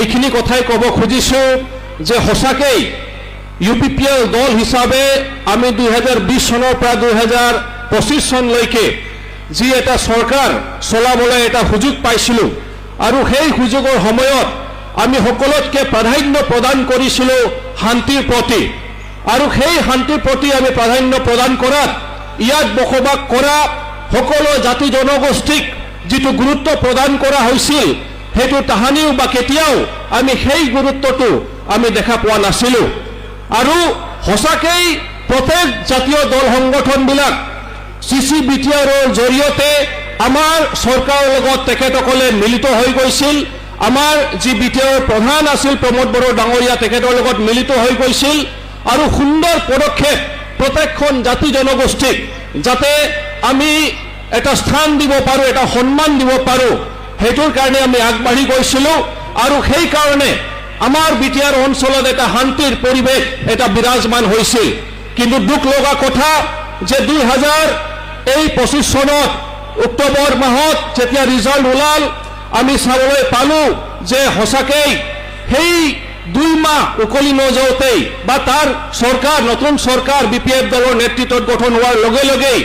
এইখিনি কথাই ক'ব খুজিছোঁ যে সঁচাকৈ UPPL দল হিচাপে আমি 2020 চনৰ পৰা 2025 চনলৈকে যি এটা চৰকাৰ চলাবলৈ এটা সুযোগ পাইছিলোঁ আৰু সেই সুযোগৰ সময়ত আমি সকলোতকৈ প্ৰাধান্য প্ৰদান কৰিছিলোঁ শান্তিৰ প্ৰতি আৰু সেই শান্তিৰ প্ৰতি আমি প্ৰাধান্য প্ৰদান কৰাত ইয়াত বসবাস কৰা সকলো জাতি জনগোষ্ঠীক যিটো গুৰুত্ব প্ৰদান কৰা হৈছিল সেইটো তাহানিও বা কেতিয়াও আমি সেই গুৰুত্বটো আমি দেখা পোৱা নাছিলোঁ আৰু সঁচাকৈ প্ৰত্যেক জাতীয় দল সংগঠনবিলাক CCBTRৰ জৰিয়তে আমাৰ চৰকাৰৰ লগত তেখেতসকলে মিলিত হৈ গৈছিল আমাৰ যি BTR প্ৰধান আছিল প্ৰমোদ বড়ো ডাঙৰীয়া তেখেতৰ লগত মিলিত হৈ গৈছিল আৰু সুন্দৰ পদক্ষেপ প্ৰত্যেকখন জাতি জনগোষ্ঠীক যাতে আমি এটা স্থান দিব পাৰোঁ এটা সন্মান দিব পাৰোঁ সেইটোৰ কাৰণে আমি আগবাঢ়ি গৈছিলোঁ আৰু সেই কাৰণে আমাৰ BTR অঞ্চলত এটা শান্তিৰ পৰিৱেশ এটা বিৰাজমান হৈছিল কিন্তু দুখ লগা কথা যে 2025 চনত অক্টোবৰ মাহত যেতিয়া ৰিজাল্ট ওলাল আমি চাবলৈ পালোঁ যে সঁচাকৈ সেই 2 মাহ উকলি নযাওঁতেই বা তাৰ চৰকাৰ নতুন চৰকাৰ BPF দলৰ নেতৃত্বত গঠন হোৱাৰ লগে লগেই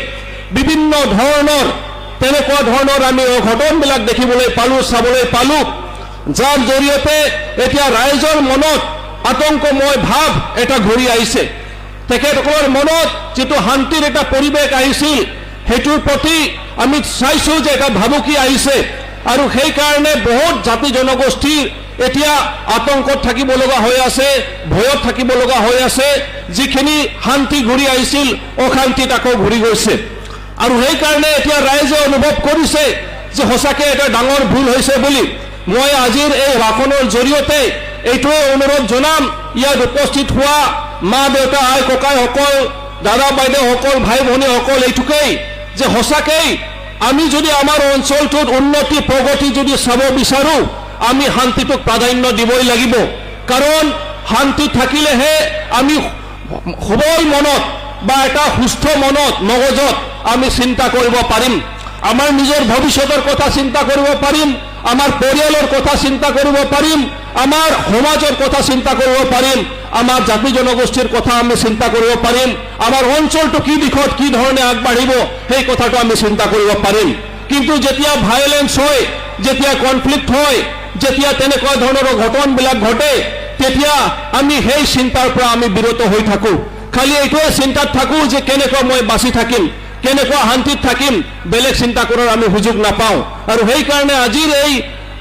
বিভিন্ন ধৰণৰ তেনেকুৱা ধৰণৰ আমি অঘটনবিলাক দেখিবলৈ পালোঁ চাবলৈ পালোঁ যাৰ জৰিয়তে এতিয়া ৰাইজৰ মনত আতংকময় ভাৱ এটা ঘূৰি আহিছে তেখেতসকলৰ মনত যিটো শান্তিৰ এটা পৰিৱেশ আহিছিল সেইটোৰ প্ৰতি আমি চাইছোঁ যে এটা ভাবুকি আহিছে আৰু সেই কাৰণে বহুত জাতি জনগোষ্ঠীৰ এতিয়া আতংকত থাকিব লগা হৈ আছে ভয়ত থাকিব লগা হৈ আছে যিখিনি শান্তি ঘূৰি আহিছিল অশান্তিত আকৌ ঘূৰি গৈছে আৰু সেই কাৰণে এতিয়া ৰাইজে অনুভৱ কৰিছে যে সঁচাকৈ এটা ডাঙৰ ভুল হৈছে বুলি মই আজিৰ এই ভাষণৰ জৰিয়তে এইটোৱে অনুৰোধ জনাম ইয়াত উপস্থিত হোৱা মা দেউতা আই ককাইসকল দাদা বাইদেউসকল ভাই ভনীসকল এইটোকেই যে সঁচাকৈ আমি যদি আমাৰ অঞ্চলটোত উন্নতি প্ৰগতি যদি চাব বিচাৰোঁ আমি শান্তিটোক প্ৰাধান্য দিবই লাগিব কাৰণ শান্তি থাকিলেহে আমি সবল মনত বা এটা সুস্থ মনত মগজত আমি চিন্তা কৰিব পাৰিম আমাৰ নিজৰ ভৱিষ্যতৰ কথা চিন্তা কৰিব পাৰিম আমাৰ পৰিয়ালৰ কথা চিন্তা কৰিব পাৰিম আমাৰ সমাজৰ কথা চিন্তা কৰিব পাৰিম আমাৰ জাতি জনগোষ্ঠীৰ কথা আমি চিন্তা কৰিব পাৰিম আমাৰ অঞ্চলটো কি দিশত কি ধৰণে আগবাঢ়িব সেই কথাটো আমি চিন্তা কৰিব পাৰিম কিন্তু যেতিয়া ভায়োলেন্স হয় যেতিয়া কনফ্লিক্ট হয় যেতিয়া তেনেকুৱা ধৰণৰ ঘটনাবিলাক ঘটে তেতিয়া আমি সেই চিন্তাৰ পৰা আমি বিৰত হৈ থাকোঁ খালি এইটোৱে চিন্তাত থাকোঁ যে কেনেকৈ মই বাচি থাকিম কেনেকুৱা শান্তিত থাকিম বেলেগ চিন্তা কৰাৰ আমি সুযোগ নাপাওঁ আৰু সেই কাৰণে আজিৰ এই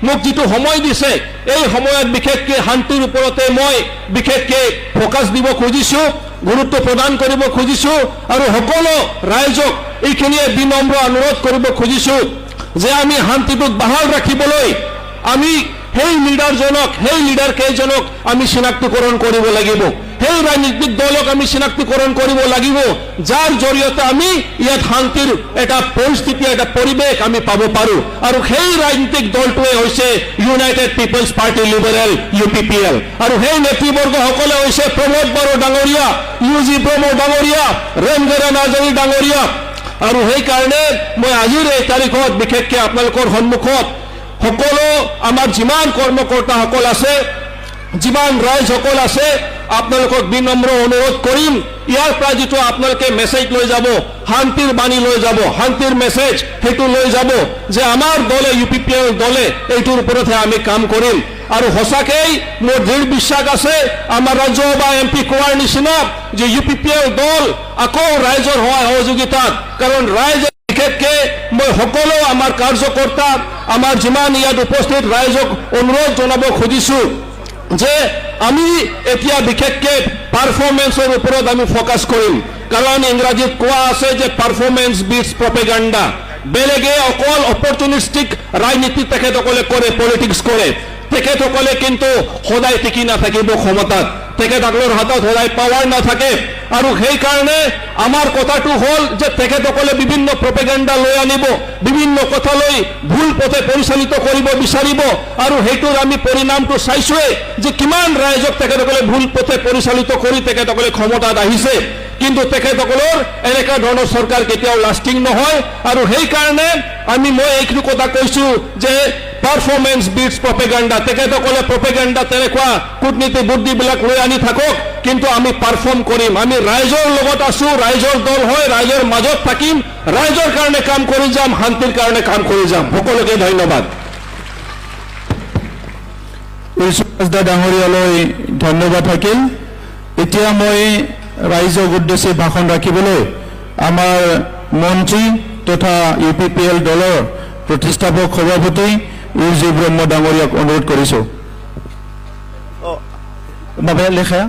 মোক যিটো সময় দিছে এই সময়ত বিশেষকৈ শান্তিৰ ওপৰতে মই বিশেষকৈ ফোকাছ দিব খুজিছোঁ গুৰুত্ব প্ৰদান কৰিব খুজিছোঁ আৰু সকলো ৰাইজক এইখিনিয়ে বিনম্ৰ অনুৰোধ কৰিব খুজিছোঁ যে আমি শান্তিটোক বাহাল ৰাখিবলৈ আমি সেই লিডাৰজনক সেই লিডাৰ কেইজনক আমি চিনাক্তকৰণ কৰিব লাগিব সেই ৰাজনৈতিক দলক আমি চিনাক্তকৰণ কৰিব লাগিব যাৰ জৰিয়তে আমি ইয়াত শান্তিৰ এটা পৰিস্থিতি এটা পৰিৱেশ আমি পাব পাৰোঁ আৰু সেই ৰাজনৈতিক দলটোৱে হৈছে United People's Party Liberal UPPL আৰু সেই নেতৃবৰ্গসকলে হৈছে প্ৰমোদ বড়ো ডাঙৰীয়া UG প্ৰমোদ ডাঙৰীয়া ৰেমগেৰা নাৰ্জাৰী ডাঙৰীয়া আৰু সেই কাৰণে মই আজিৰ এই তাৰিখত বিশেষকৈ আপোনালোকৰ সন্মুখত সকলো আমাৰ যিমান কৰ্মকৰ্তাসকল আছে যিমান ৰাইজসকল আছে আপোনালোকক বিনম্ৰ অনুৰোধ কৰিম ইয়াৰ পৰা যিটো আপোনালোকে মেছেজ লৈ যাব শান্তিৰ বাণী লৈ যাব শান্তিৰ মেছেজ সেইটো লৈ যাব যে আমাৰ দলে UPPL দলে এইটোৰ ওপৰতহে আমি কাম কৰিম আৰু সঁচাকৈ মোৰ দৃঢ় বিশ্বাস আছে আমাৰ ৰাজ্যসভা MP কোৱাৰ নিচিনা যে UPPL দল আকৌ ৰাইজৰ সহযোগিতাত কাৰণ ৰাইজে বিশেষকৈ মই সকলো আমাৰ কাৰ্যকৰ্তা আমাৰ যিমান ইয়াত উপস্থিত ৰাইজক অনুৰোধ জনাব খুজিছোঁ যে আমি এতিয়া বিশেষকৈ পাৰফৰ্মেন্সৰ ওপৰত আমি ফোকাছ কৰিম কাৰণ ইংৰাজীত কোৱা আছে যে পাৰফৰ্মেন্স বিটছ প্ৰপেগাণ্ডা বেলেগে অকল অপৰচুনিষ্টিক ৰাজনীতি তেখেতসকলে কৰে পলিটিক্স কৰে তেখেতসকলে কিন্তু সদায় টিকি নাথাকিব ক্ষমতাত তেখেতসকলৰ হাতত সদায় পাৱাৰ নাথাকে আৰু সেই কাৰণে আমাৰ কথাটো হ'ল যে তেখেতসকলে বিভিন্ন প্ৰপেগাণ্ডা লৈ আনিব বিভিন্ন কথা লৈ ভুল পথে পৰিচালিত কৰিব বিচাৰিব আৰু সেইটোৰ আমি পৰিণামটো চাইছোঁৱেই যে কিমান ৰাইজক তেখেতসকলে ভুল পথে পৰিচালিত কৰি তেখেতসকলে ক্ষমতাত আহিছে কিন্তু তেখেতসকলৰ এনেকুৱা ধৰণৰ চৰকাৰ কেতিয়াও লাষ্টিং নহয় আৰু সেই কাৰণে মই এইটো কথা কৈছোঁ যে পাৰফৰ্মেন্স বিটছ প্ৰপেগাণ্ডা তেখেতসকলে প্ৰপেগাণ্ডা তেনেকুৱা কূটনীতি বুদ্ধিবিলাক লৈ আনি থাকক কিন্তু আমি পাৰফৰ্ম কৰিম আমি ৰাইজৰ লগত আছো ৰাইজৰ দল হয় ৰাইজৰ মাজত থাকিম ৰাইজৰ কাৰণে কাম কৰি যাম শান্তিৰ কাৰণে কাম কৰি যাম সকলোকে ধন্যবাদ উইলছন ডাঙৰীয়ালৈ ধন্যবাদ থাকিল এতিয়া মই ৰাইজক উদ্দেশ্যে ভাষণ ৰাখিবলৈ আমাৰ মন্ত্ৰী তথা UPPL দলৰ প্ৰতিষ্ঠাপক সভাপতি উৰ্জি ব্ৰহ্ম ডাঙৰীয়াক অনুৰোধ কৰিছোঁ বাবে লেখা